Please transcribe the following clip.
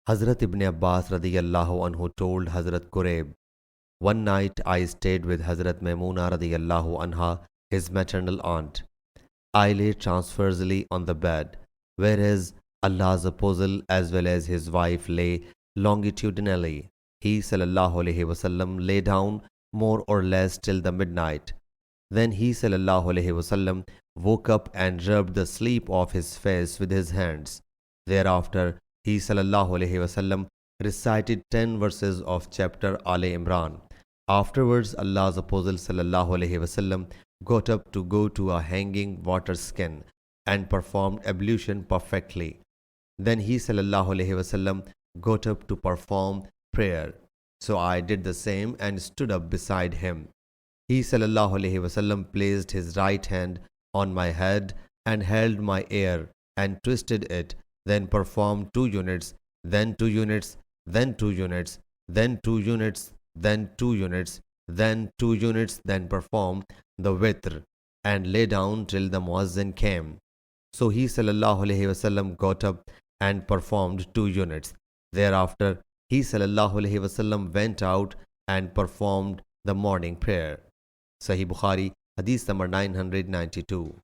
Hazrat Ibn Abbas radiyallahu anhu told Hazrat Qurayb, one night I stayed with Hazrat Maimuna radiyallahu anha, his maternal aunt. I lay transversely on the bed, whereas Allah's apostle as well as his wife lay longitudinally. He sallallahu alaihi wasallam lay down more or less till the midnight. Then he sallallahu alaihi wasallam woke up and rubbed the sleep off his face with his hands. Thereafter, he sallallahu alaihi wasallam recited 10 verses of chapter Al Imran. Afterwards, Allah's apostle sallallahu alaihi wasallam got up to go to a hanging water skin and performed ablution perfectly. Then he sallallahu alaihi wasallam got up to perform prayer. So I did the same and stood up beside him. He sallallahu alaihi wasallam placed his right hand on my head and held my ear and twisted it, then performed 2 units, then 2 units, then 2 units, then 2 units, then 2 units, then 2 units, then performed the witr and lay down till the muazzin came. So he sallallahu alaihi wasallam got up and performed 2 units. Thereafter, he sallallahu alaihi wasallam went out and performed the morning prayer. Sahih Bukhari, Hadith number 992.